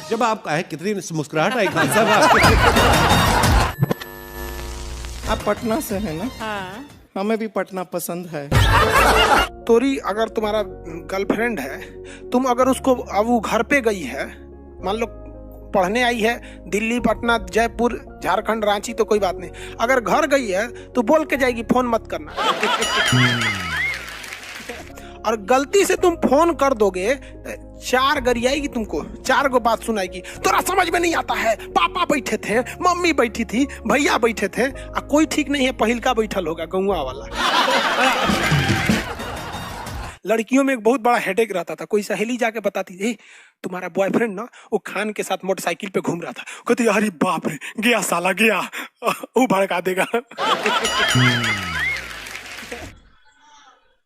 जब आप कहे कितनी मुस्कुराहट आई खान साहब। आप पटना से है ना? हाँ। हमें भी पटना पसंद है। तोरी अगर तुम्हारा गर्लफ्रेंड है, तुम अगर उसको अब वो घर पे गई है, मान लो पढ़ने आई है दिल्ली, पटना, जयपुर, झारखंड, रांची, तो कोई बात नहीं। अगर घर गई है तो बोल के जाएगी फोन मत करना। और गलती से तुम फोन कर दोगे, 4 गरियाएगी तुमको, 4 गो बात सुनाएगी। तोरा समझ में नहीं आता है, पापा बैठे थे, मम्मी बैठी थी, भैया बैठे थे, कोई ठीक नहीं है, पहिलका बैठल होगा गौवा वाला। लड़कियों में एक बहुत बड़ा हेडेक रहता था। कोई सहेली जाके बताती थी, तुम्हारा बॉयफ्रेंड ना वो खान के साथ मोटरसाइकिल पे घूम रहा था। कहती अरे बाप रे, गया साला गया, वो भड़का देगा।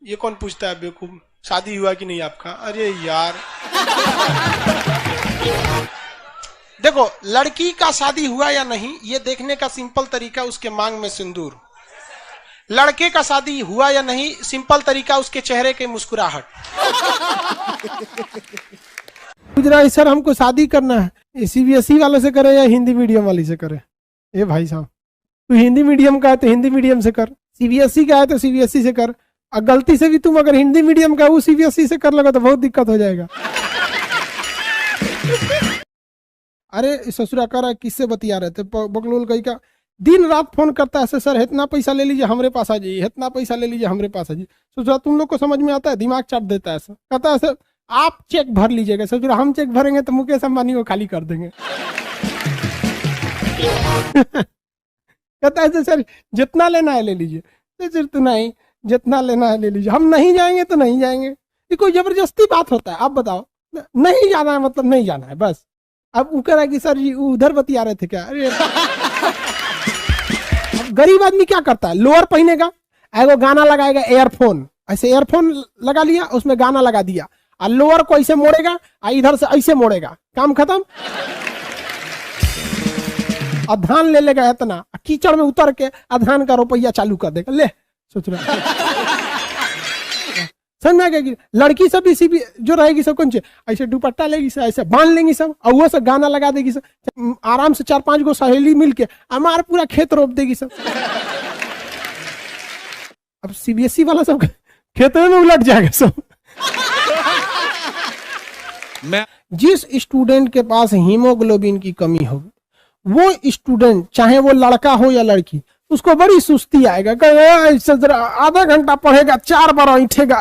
ये कौन पूछता है बेवकूफ, शादी हुआ कि नहीं आपका? अरे यार देखो, लड़की का शादी हुआ या नहीं ये देखने का सिंपल तरीका उसके मांग में सिंदूर। लड़के का शादी हुआ या नहीं सिंपल तरीका उसके चेहरे के मुस्कुराहट। पूछ रहा है सर हमको शादी करना है, सीबीएसई वालों से करे या हिंदी मीडियम वाली से करे? ए भाई साहब, तू हिंदी मीडियम का है तो हिंदी मीडियम से कर, सीबीएसई का है तो सीबीएसई से कर। और गलती से भी तुम अगर हिंदी मीडियम का वो सीबीएसई से कर लगा तो बहुत दिक्कत हो जाएगा। अरे ससुरा कर किससे बतिया रहे थे, बकलोल कहीं का दिन रात फोन करता है, सर इतना पैसा ले लीजिए हमारे पास आ जाइए, इतना पैसा ले लीजिए हमारे पास आ जाइए। ससुरा तुम लोग को समझ में आता है, दिमाग चाट देता है सर। कहता है सर आप चेक भर लीजिएगा। ससुरा हम चेक भरेंगे तो मुकेश अंबानी को खाली कर देंगे। कहता है सर जितना लेना है ले लीजिए। सर तो नहीं, जितना लेना है ले लीजिए, हम नहीं जाएंगे तो नहीं जाएंगे। ये कोई जबरदस्ती बात होता है? आप बताओ, नहीं जाना है मतलब नहीं जाना है बस। अब वो कह रहा है कि सर जी उधर बतिया रहे थे क्या? अरे गरीब आदमी क्या करता है, लोअर पहनेगा, एगो गाना लगाएगा, एयरफोन ऐसे एयरफोन लगा लिया, उसमें गाना लगा दिया, और लोअर को ऐसे मोड़ेगा और इधर से ऐसे मोड़ेगा, काम खत्म। और धान ले लेगा इतना, कीचड़ में उतर के धान का रुपया चालू कर देगा। ले सोच रहा समझ में आ गया? लड़की सब इसी भी जो रहेगी सब कौन ऐसे दुपट्टा लेगी सब, ऐसे बांध लेंगी सब, और वो सब गाना लगा देगी सब, आराम से 4-5 गो सहेली मिलके हमारा पूरा खेत रोप देगी सब। अब सीबीएसई वाला सब खेत में उलट जाएगा सब। जिस स्टूडेंट के पास हीमोग्लोबिन की कमी हो, वो स्टूडेंट चाहे वो लड़का हो या लड़की, उसको बड़ी सुस्ती आएगा। आधा घंटा पढ़ेगा, 4 बार उठेगा,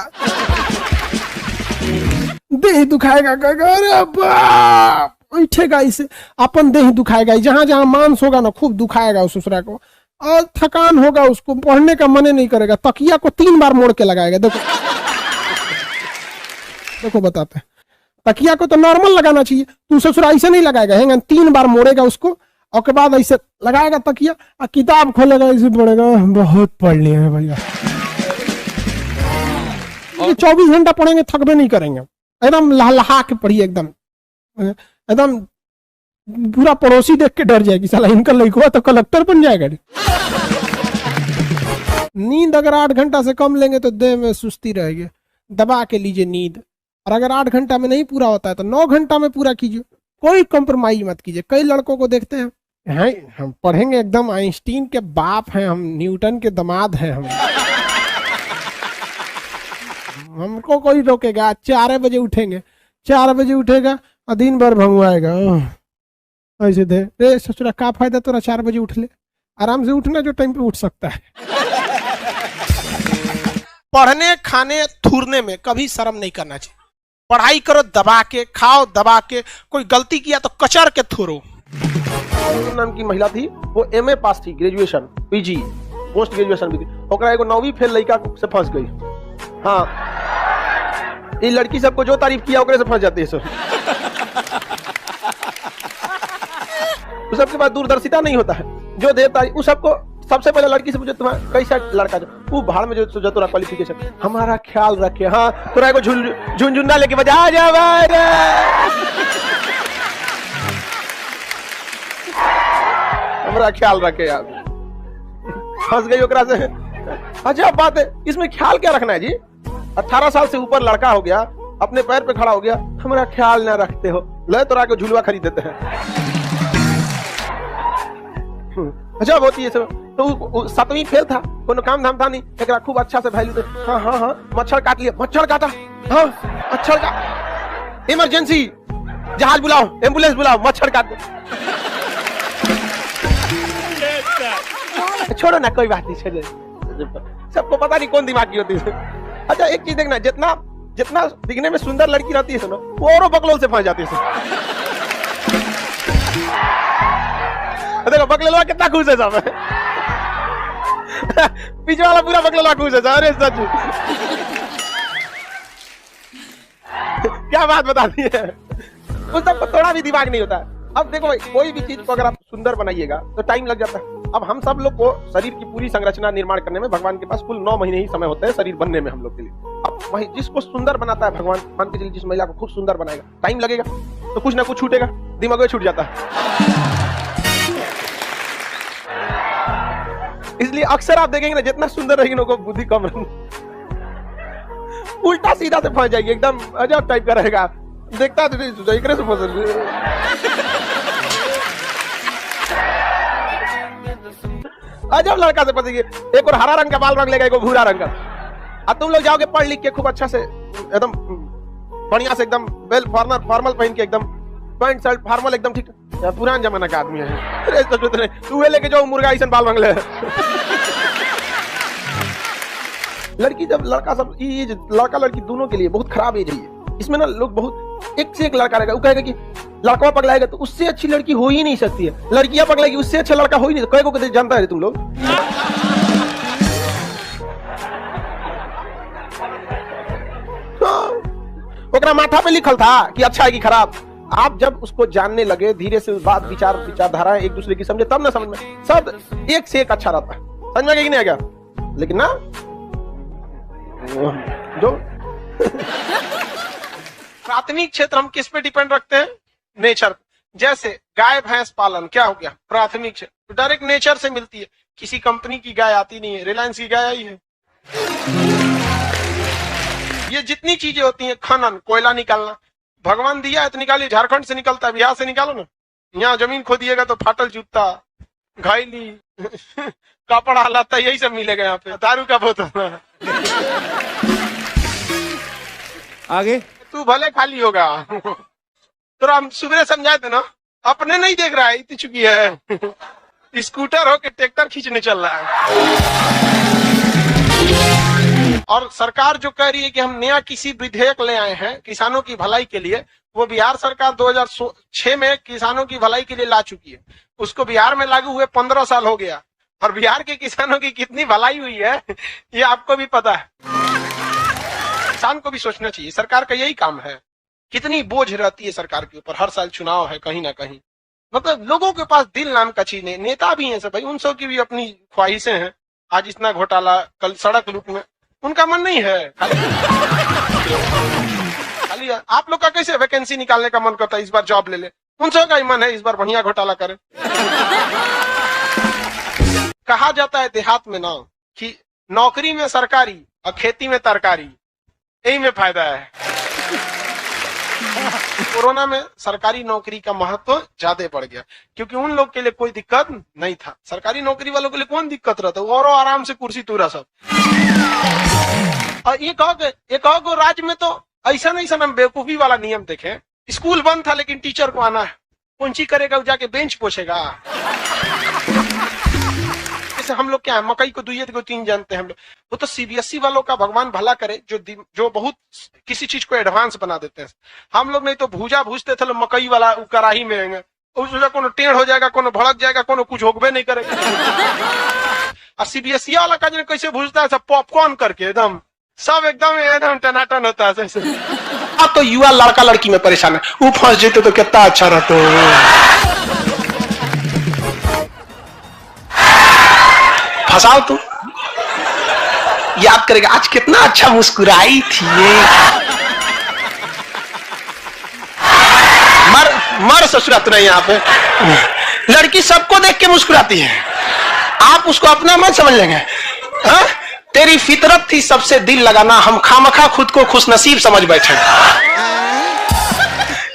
देह दुखाएगा, अरे बाप उठेगा, इसे अपन देह दुखाएगा, जहां जहां मांस होगा ना खूब दुखाएगा उस ससुरा को, और थकान होगा, उसको पढ़ने का मन नहीं करेगा, तकिया को 3 बार मोड़ के लगाएगा। देखो देखो बताते हैं, तकिया को तो नॉर्मल लगाना चाहिए, तू ससुरा ऐसे नहीं लगाएगा, है 3 बार मोड़ेगा उसको, और के बाद ऐसे लगाएगा तकिया, और किताब खोलेगा, ऐसे पढ़ेगा, बहुत पढ़ लिया है भैया। 24 घंटा पढ़ेंगे थकबे नहीं करेंगे, एकदम लहा के पढ़िए, एकदम एकदम पूरा पड़ोसी देख के डर जाएगी, साला इनका लड़का तो कलेक्टर बन जाएगा। नींद अगर 8 घंटा से कम लेंगे तो देह में सुस्ती रहेगी, दबा के लीजिए नींद। और अगर 8 घंटा में नहीं पूरा होता है तो 9 घंटा में पूरा कीजिए, कोई कॉम्प्रोमाइज मत कीजिए। कई लड़कों को देखते हैं, हम पढ़ेंगे, एकदम आइंस्टीन के बाप हैं हम, न्यूटन के दामाद हैं हम, हमको कोई रोकेगा? 4 बजे उठेंगे, 4 बजे उठेगा और दिन भर भंगवाएगा ऐसे दे। रे ससुरा का फायदा तोरा 4 बजे उठ ले, आराम से उठना जो टाइम पे उठ सकता है। पढ़ने, खाने, थूरने में कभी शर्म नहीं करना चाहिए। पढ़ाई करो दबा के, खाओ दबा के, कोई गलती किया तो कचर के थूरो। नाम की महिला थी, वो एमए पास थी, ग्रेजुएशन, पीजी, पोस्ट ग्रेजुएशन भी थी, ओकरा एगो 9वीं फेल लड़का से फंस गई। हाँ, ये लड़की सबको जो तारीफ किया ओकरे से फंस जाती है सब। उस सबके बाद दूरदर्शिता नहीं होता है, जो देर तारीफ उस सबको, सबसे पहले लड़की से पूछे तुम्हारा कैसा लड़का, जो वो भाड़ में जो तोरा क्वालिफिकेशन, हमारा ख्याल रखे। हाँ, तोरा एगो झुनझुना लेके बजा जा, हमारा ख्याल रखे यार। फंस गई ओकरा से। अच्छा बात है, इसमें ख्याल क्या रखना है जी? 18 साल से ऊपर लड़का हो गया अपने पैर पे खड़ा हो गया, हमारा ख्याल ना रखते हो, ले तो के झुलवा खरीद देते हैं। अच्छा होती है सब। तो 7वीं फेल था, कोनो काम धाम था नहीं, एक खूब अच्छा से वैल्यू दे। हाँ हाँ हाँ, मच्छर काट लिया, मच्छर काटा, हाँ मच्छर का इमरजेंसी, जहाज बुलाओ, एम्बुलेंस बुलाओ, मच्छर काट दो। छोड़ो ना, कोई बात नहीं, छोड़ो। सबको पता नहीं कौन दिमाग की होती है। अच्छा एक चीज देखना, जितना जितना दिखने में सुंदर लड़की रहती है सुनो, वो औरों बकलोल से फंस जाती है। देखो बकलोलवा कितना खुश है सब। पीछे वाला पूरा बकलोलवा खुश है। अरे सच क्या बात बता दी है, उस सबको थोड़ा भी दिमाग नहीं होता है। अब देखो भाई, कोई भी चीज को अगर आप सुंदर बनाइएगा तो टाइम लग जाता है। अब हम सब लोग को शरीर की पूरी संरचना निर्माण करने में भगवान के पास कुल 9 महीने ही समय होता है शरीर बनने में हम लोग के लिए। अब वही जिसको सुंदर बनाता है भगवान, मान के चलिए जिस महिला को खूब सुंदर बनाएगा, टाइम लगेगा तो कुछ ना कुछ छूटेगा, दिमाग में छूट जाता है। इसलिए अक्सर आप देखेंगे ना, जितना सुंदर रहेगी ना, बुद्धि कम रहेगी, उल्टा सीधा से फंस जाएगी, एकदम अजब टाइप का रहेगा। देखता तो नहीं से फंस। अजब लड़का से फंसेगी। एक और हरा रंग का बाल रंग लेगा, एक और भूरा रंग का। अब तुम लोग जाओगे पढ़ लिख के खूब अच्छा से एकदम बढ़िया से एकदम वेल फॉर्मल पहन के एकदम पैंट शर्ट फॉर्मल एकदम ठीक, पुरान जमाना का आदमी है। अरे तू लेके जाओ मुर्गा ऐसा बाल रंग ले। लड़की जब लड़का सब ये लड़का लड़की दोनों के लिए बहुत खराब एज है। इसमें ना लोग बहुत एक से एक लड़का रहेगा, वो कहेगा कि लड़का पगलाएगा तो उससे अच्छी लड़की हो ही नहीं सकती है, लड़कियां पगलाएगी उससे अच्छा लड़का हो ही नहीं। कई को जानता है तुम लोग? ओकरा माथा पे लिखल था कि अच्छा है कि खराब। आप जब उसको जानने लगे, धीरे से बात विचारधारा एक दूसरे की समझे, तब ना समझ में सब एक से एक अच्छा रहता है। समझ में नहीं आ गया? लेकिन ना जो प्राथमिक क्षेत्र हम किस पे डिपेंड रखते हैं? नेचर। जैसे गाय भैंस पालन क्या हो गया? प्राथमिक क्षेत्र, डायरेक्ट नेचर से मिलती है। किसी कंपनी की गाय आती नहीं है, रिलायंस की गाय आई है। ये जितनी चीजें होती हैं, खनन, कोयला निकालना, भगवान दिया है तो निकालिए। झारखंड से निकलता है, बिहार से निकालो ना। यहाँ जमीन खोदिएगा तो फाटल जूता, घायली, कपड़ा लाता, यही सब मिलेगा। यहाँ पे दारू का बोतल। आगे तू भले खाली होगा, तो हम सुबह समझाए थे ना, अपने नहीं देख रहा है, इतनी चुकी है। स्कूटर हो के ट्रैक्टर खींचने चल रहा है। और सरकार जो कह रही है कि हम नया किसी विधेयक ले आए हैं किसानों की भलाई के लिए, वो बिहार सरकार 2006 में किसानों की भलाई के लिए ला चुकी है। उसको बिहार में लागू हुए 15 साल हो गया, और बिहार के किसानों की कितनी भलाई हुई है ये आपको भी पता है। किसान को भी सोचना चाहिए, सरकार का यही काम है। कितनी बोझ रहती है सरकार के ऊपर, हर साल चुनाव है कहीं ना कहीं। मतलब लोगों के पास दिल नाम का चीज नहीं, नेता भी हैं सब भाई, उन सब की भी अपनी ख्वाहिशें हैं। आज इतना घोटाला, कल सड़क लूट में, उनका मन नहीं है। खाली आप लोग का कैसे वैकेंसी निकालने का मन करता है, इस बार जॉब ले ले, उन सब का ही मन है इस बार बढ़िया घोटाला करे। कहा जाता है देहात में ना कि नौकरी में सरकारी और खेती में तरकारी, यही में फायदा है। कोरोना में सरकारी नौकरी का महत्व ज्यादा बढ़ गया, क्योंकि उन लोग के लिए कोई दिक्कत नहीं था। सरकारी नौकरी वालों के लिए कौन दिक्कत रहता, वो और आराम से कुर्सी तूरा सब। और ये कहो राज्य में तो ऐसा नहीं, हम बेवकूफी वाला नियम देखें। स्कूल बंद था लेकिन टीचर को आना है, कौन ची करेगा? वो जाके बेंच पोछेगा। जैसे हम लोग क्या है, मकई को 2 को 3 जानते हैं हम लोग। वो तो सीबीएसई वालों का भगवान भला करे, जो बहुत किसी चीज को एडवांस बना देते हैं। हम लोग नहीं तो भूजा भूजते थे, मकई वाला कड़ाही में उसमें कोनो टेढ़ हो जाएगा, कोनो भड़क जाएगा, कोनो कुछ होगबे नहीं करेगा। और सीबीएसई वाला का जो कैसे भूजता है, सब पॉपकॉर्न करके एकदम एकदम टनाटन होता है। अब तो युवा लड़का लड़की में परेशान है, वो फंस जाते तो कितना अच्छा रहता। फंसाओ तू, याद करेगा आज कितना अच्छा मुस्कुराई थी ये। मर ससुरात नहीं, यहाँ पे लड़की सबको देख के मुस्कुराती है, आप उसको अपना मत समझ लेंगे। तेरी फितरत थी सबसे दिल लगाना, हम खामखा खुद को खुशनसीब समझ बैठे।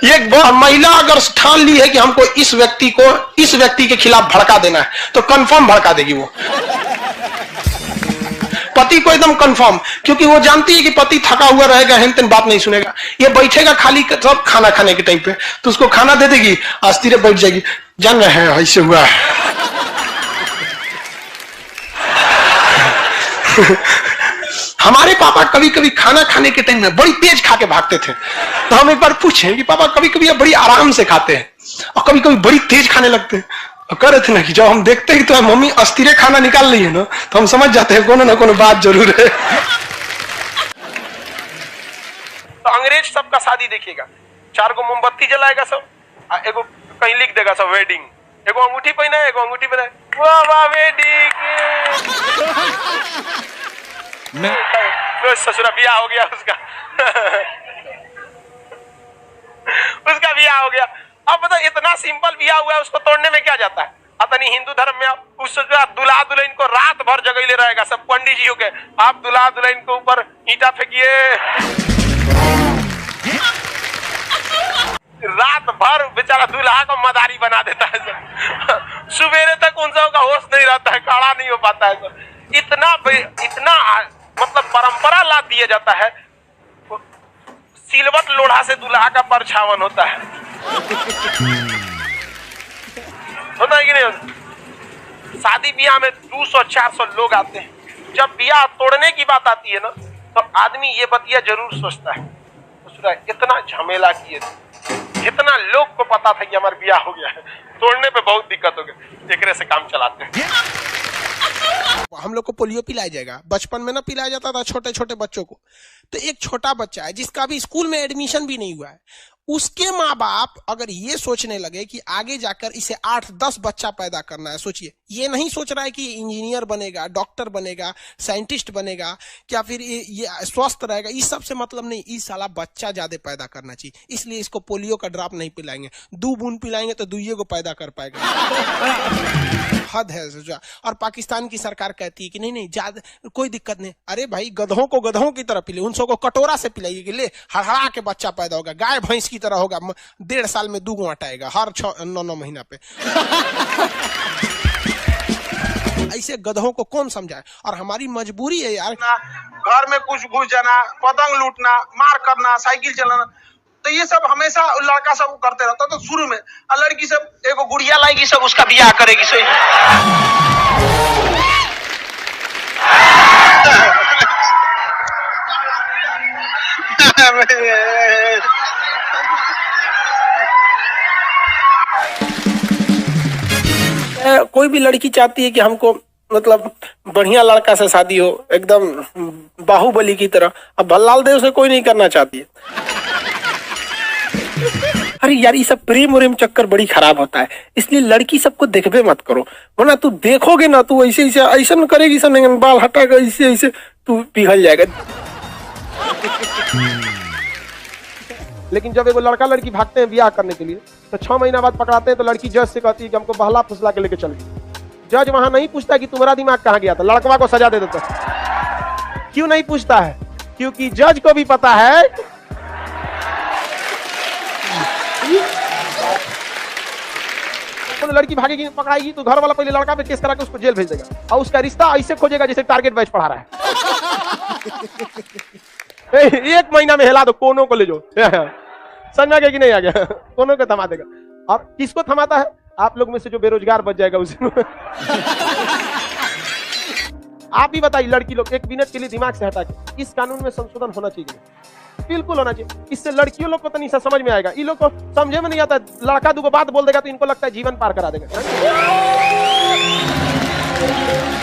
एक महिला अगर ठान ली है कि हमको इस व्यक्ति के खिलाफ भड़का देना है, तो कंफर्म भड़का देगी वो पति को, एकदम कंफर्म, क्योंकि वो जानती है कि पति थका हुआ रहेगा, हेन बात नहीं सुनेगा। ये बैठेगा खाली सब खाना खाने के टाइम पे, तो उसको खाना दे देगी, आस्तीरे बैठ जाएगी, जान रहे हैं ऐसे हुआ है। हमारे पापा कभी कभी खाना खाने के टाइम में बड़ी तेज खा के भागते थे, तो हम एक बार पूछे कि पापा कभी कभी बड़ी आराम से खाते हैं और कभी कभी बड़ी तेज खाने लगते हैं, और कह रहे थे ना कि जब हम देखते हैं तो मम्मी अस्थिरे खाना निकाल रही है ना, तो हम समझ जाते हैं कोनो ना कोनो बात जरूर है। तो अंग्रेज सबका शादी देखिएगा, 4 गो मोमबत्ती जलाएगा सब, एगो कहीं लिख देगा सब वेडिंग, एगो अंगूठी पहना है, एगो अंगूठी पहना है, वाह वाह वेडिंग, ससुरा बियाह हो गया उसका उसका बियाह हो गया। अब बताओ इतना सिंपल बियाह हुआ है, उसको तोड़ने में क्या जाता है? अतनी हिंदू धर्म में उस दुल्हा दुल्हन को रात भर जगैले रहेगा सब पंडित जी के, आप दुल्हा दुल्हन के ऊपर ईंटा फेंकिए, रात भर बेचारा दूल्हा को मदारी बना देता है सब। सुबेरे तक उन सबका होश नहीं रहता है, काढ़ा नहीं हो पाता है सब। इतना मतलब परंपरा ला दिया जाता है, सिलवट लोढ़ा से दूल्हा का परछावन होता है। होता है कि नहीं होता? शादी ब्याह में 200-400 लोग आते हैं, जब ब्याह तोड़ने की बात आती है ना, तो आदमी ये बतिया जरूर सोचता है, इतना झमेला किए थे, इतना लोग को पता था कि हमारा ब्याह हो गया है, तोड़ने पे बहुत दिक्कत हो गई, एकरे से काम चलाते हैं। हम लोग को पोलियो पिलाया जाएगा, बचपन में ना पिलाया जाता था छोटे छोटे बच्चों को। तो एक छोटा बच्चा है जिसका भी स्कूल में एडमिशन भी नहीं हुआ है, उसके माँ बाप अगर ये सोचने लगे कि आगे जाकर इसे 8-10 बच्चा पैदा करना है, सोचिए, ये नहीं सोच रहा है कि इंजीनियर बनेगा, डॉक्टर बनेगा, साइंटिस्ट बनेगा, क्या फिर ये स्वस्थ रहेगा, इस सब से मतलब नहीं, इस साला बच्चा ज्यादा पैदा करना चाहिए, इसलिए इसको पोलियो का ड्रॉप नहीं पिलाएंगे, 2 बूंद पिलाएंगे तो 2 को पैदा कर पाएगा। हद है। और पाकिस्तान की सरकार कहती है कि नहीं ज्यादा कोई दिक्कत नहीं, अरे भाई गधों को गधों की तरह पिले, उन सबको कटोरा से पिलाइए कि ले हड़हड़ा के बच्चा पैदा होगा, गाय भैंस की तरह होगा, 1.5 साल में 2 गो अटाएगा हर 9 महीना पे। ऐसे गधों को कौन समझाए? और हमारी मजबूरी है यार, घर में कुछ घुस जाना, पतंग लूटना, मार करना, साइकिल चलाना, तो ये सब हमेशा लड़का सब करते रहता। तो शुरू में लड़की सब एगो गुड़िया लाएगी, सब उसका बियाह करेगी, सही कोई भी लड़की चाहती है कि हमको मतलब बढ़िया लड़का से शादी हो, एकदम बाहुबली की तरह। अब भल्लाल देव से कोई नहीं करना चाहती है। अरे यार ये सब प्रेम उरेम चक्कर बड़ी खराब होता है, इसलिए लड़की सबको देखबे मत करो, वरना तू देखोगे ना, तू ऐसे ऐसा करेगी, सब बाल हटाएगा, ऐसे तू पिघल जाएगा। लेकिन जब एगो लड़का लड़की भागते हैं ब्याह करने के लिए, तो 6 महीना बाद पकड़ाते हैं, तो लड़की जज से कहती है कि हमको बहला फुसला के लेके चल गई। जज वहां नहीं पूछता कि तुम्हारा दिमाग कहाँ गया था, लड़कवा को सजा दे देता। क्यों नहीं पूछता है? क्योंकि जज को भी पता है तो लड़की भागेगी, पकड़ाएगी, तो घर वाला पहले लड़का पे केस करा के उसको जेल भेज देगा, और उसका रिश्ता ऐसे खोजेगा जैसे टारगेट बैच पढ़ा रहा है। 1 महीना में हिला दो, कोनो को ले जाओ, समझ आ गया कि नहीं आ गया? कोनो को थमा देगा। और किसको थमाता है? आप लोग में से जो बेरोजगार बच जाएगा उसी। आप ही बताइए, लड़की लोग 1 मिनट के लिए दिमाग से हटा के, इस कानून में संशोधन होना चाहिए, बिल्कुल होना चाहिए। इससे लड़कियों लोग को तो नहीं समझ में आएगा, इन लोग को समझे में नहीं आता। लड़का 2 बात बोल देगा तो इनको लगता है जीवन पार करा देगा।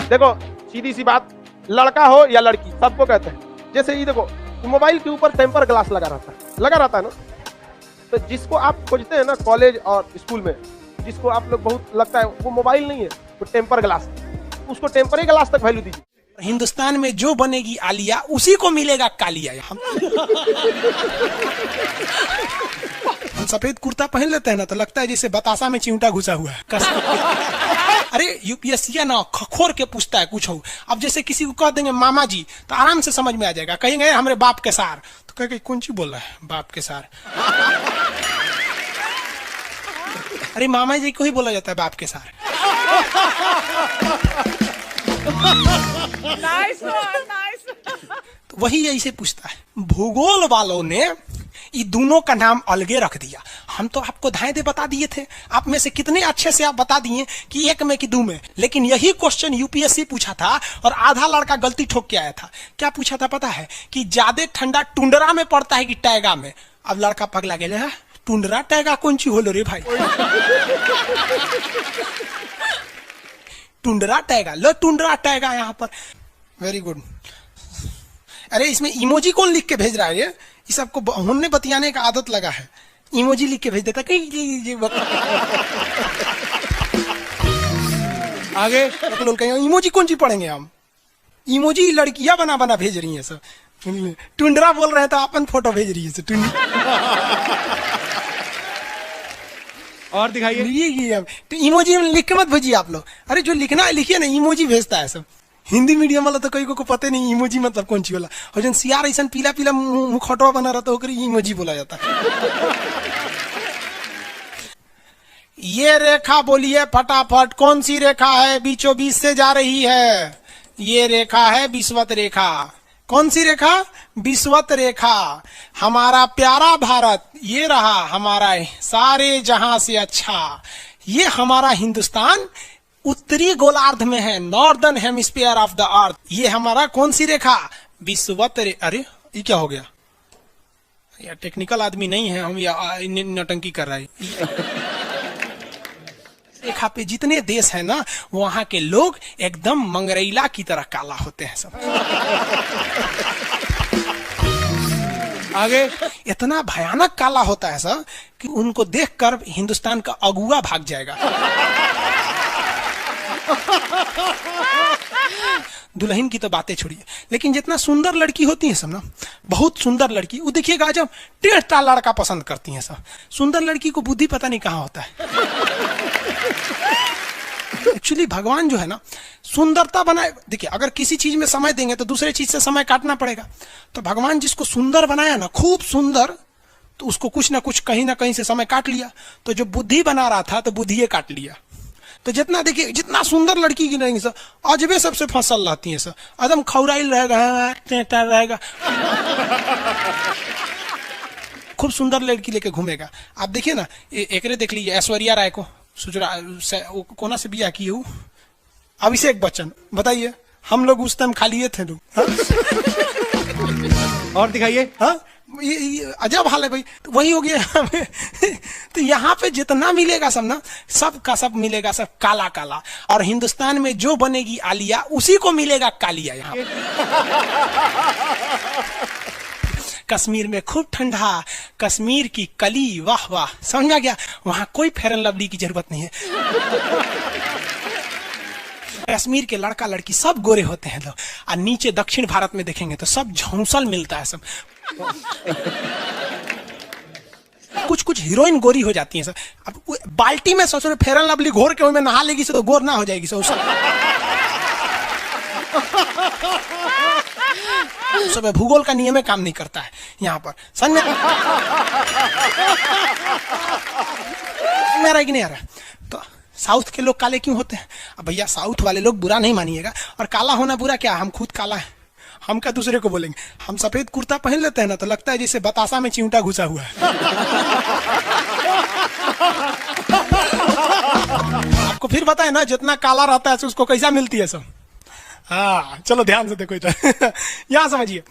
देखो सीधी सी बात, लड़का हो या लड़की, सबको कहते हैं, जैसे ये देखो मोबाइल के ऊपर टेम्पर ग्लास लगा रहता है ना, तो जिसको आप खोजते हैं ना कॉलेज और स्कूल में, जिसको आप लोग बहुत लगता है वो मोबाइल नहीं है, वो टेम्पर ग्लास, उसको टेम्पर ग्लास तक वैल्यू दीजिए। हिंदुस्तान में जो बनेगी आलिया उसी को मिलेगा कालिया। हम सफेद कुर्ता पहन लेते हैं ना तो लगता है जैसे बतासा में चिमटा घुसा हुआ है। अरे यूपीएससी ना खखोर के पूछता है कुछ हो। अब जैसे किसी को कह देंगे मामा जी तो आराम से समझ में आ जाएगा। कहेंगे हमारे बाप के सार तो कहेंगे कौन सी बोल रहा है बाप के सार। अरे मामा जी को ही बोला जाता है बाप के सार। Nice nice. तो वही ऐसे पूछता है। भूगोल वालों ने ये दोनों का नाम अलगे रख दिया। हम तो आपको धाए दे बता दिए थे। आप में से कितने अच्छे से आप बता दिए कि एक में कि दो में। लेकिन यही क्वेश्चन यूपीएससी पूछा था और आधा लड़का गलती ठोक के आया था। क्या पूछा था पता है कि ज्यादा ठंडा टुंडरा में पड़ता है कि टैगा में। अब लड़का पगला गेले है टुंडरा टैगा कौन ची होलो रे भाई। टुंडरा टैगा लो टुंडरा टैगा यहाँ पर। Very good. अरे इसमें इमोजी कौन लिख के भेज रहा है? ये सबको हमने बतियाने का आदत लगा है। इमोजी लिख के भेज देता कहीं आगे लोग कहेंगे इमोजी कौन सी पढ़ेंगे हम। इमोजी लड़कियां बना बना भेज रही हैं सब। टुंडरा बोल रहे हैं तो अपन फोटो भेज रही है और दिखाइए। तो इमोजी लिख के मत भेजिए आप लोग। अरे जो लिखना है लिखिए ना। इमोजी भेजता है सब। हिंदी मीडियम वाला तो कई को पता नहीं इमोजी मतलब कौन सी वाला। और जन सियार ऐसा पीला पीला मुखौटवा बना रहा तो इमोजी बोला जाता है। ये रेखा बोलिए फटाफट कौन सी रेखा है बीचों बीच से जा रही है? ये रेखा है विषुवत रेखा। कौन सी रेखा? विषुवत रेखा। हमारा प्यारा भारत ये रहा हमारा सारे जहां से अच्छा। ये हमारा हिंदुस्तान उत्तरी गोलार्ध में है। Northern hemisphere of the earth. ये हमारा कौन सी रेखा? विषुवत रेखा। अरे ये क्या हो गया यार? टेक्निकल आदमी नहीं है हम या नौटंकी कर रहे हैं। रेखा पे जितने देश है ना वहां के लोग एकदम मंगरैला की तरह काला होते हैं सब। आगे इतना भयानक काला होता है सब कि उनको देखकर हिंदुस्तान का अगुआ भाग जाएगा। दुल्हन की तो बातें छोड़िए। लेकिन जितना सुंदर लड़की होती है सब ना बहुत सुंदर लड़की वो देखिएगा जब टेढ़ा लड़का पसंद करती है सब। सुंदर लड़की को बुद्धि पता नहीं कहाँ होता है। एक्चुअली भगवान जो है ना सुंदरता बनाए। देखिए अगर किसी चीज में समय देंगे तो दूसरे चीज से समय काटना पड़ेगा। तो भगवान जिसको सुंदर बनाया ना खूब सुंदर तो उसको कुछ ना कुछ कहीं ना कहीं से समय काट लिया। तो जो बुद्धि बना रहा था तो बुद्धि काट लिया। तो जितना देखिए जितना सुंदर लड़की की रहेंगी सर अजबे सबसे फसल रहती है सर। एकदम खौराइल रहेगा खूब सुंदर लड़की लेके घूमेगा। आप देखिए ना एक देख लीजिए ऐश्वर्या राय को कोना से बिया की अभिषेक बच्चन। बताइए हम लोग उस टाइम खा लिए थे लोग। और दिखाइए। हाँ ये अजब हाल है भाई। तो वही हो गया। तो यहाँ पे जितना मिलेगा सब ना सब का सब मिलेगा सब काला काला। और हिंदुस्तान में जो बनेगी आलिया उसी को मिलेगा कालिया। यहाँ कश्मीर में खूब ठंडा कश्मीर की कली वाह वाह समझ गया। वहां कोई फेयर एंड लवली की जरूरत नहीं है। कश्मीर के लड़का लड़की सब गोरे होते हैं लोग। और नीचे दक्षिण भारत में देखेंगे तो सब झौंसल मिलता है सब। कुछ कुछ हीरोइन गोरी हो जाती हैं सर। अब बाल्टी में सोच रहे फेयर एंड लवली घोर के में नहा लेगी तो गोर ना हो जाएगी सर। सब भूगोल का नियम काम नहीं करता है यहाँ पर समझ में आ रहा है कि नहीं आ रहा? तो साउथ के लोग काले क्यों होते हैं? अब भैया साउथ वाले लोग बुरा नहीं मानिएगा। और काला होना बुरा क्या? हम खुद काला है। हम क्या दूसरे को बोलेंगे? हम सफेद कुर्ता पहन लेते हैं ना तो लगता है जैसे बतासा में चिमटा घुसा हुआ है। आपको फिर बताए ना जितना काला रहता है उसको कैसा मिलती है सब। हाँ चलो ध्यान से देखो इधर। यहाँ समझिए।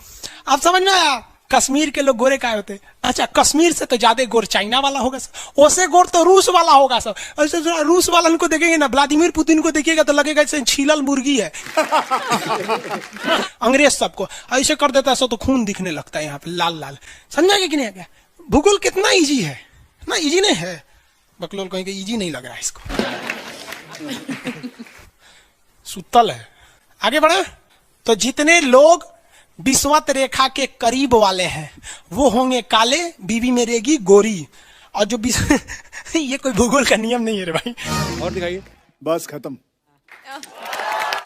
आप समझ में आया कश्मीर के लोग गोरे काय होते? अच्छा कश्मीर से तो ज्यादा गोर चाइना वाला होगा सर। ओसे गोर तो रूस वाला होगा सर। ऐसे रूस वाला को देखेंगे ना व्लादिमीर पुतिन को देखिएगा तो लगेगा जैसे छीलल मुर्गी है। अंग्रेज सबको ऐसे कर देता है सो तो खून दिखने लगता है यहाँ पे लाल लाल। समझा कि नहीं? क्या भूगोल कितना इजी है ना? इजी नहीं है। बकलोल कहेंगे इजी नहीं लग रहा है इसको। सुतल है। आगे बढ़े। तो जितने लोग विषुवत रेखा के करीब वाले हैं वो होंगे काले, बीवी में रहेगी गोरी। और जो ये कोई भूगोल का नियम नहीं है रे भाई। और दिखाइए। बस खत्म।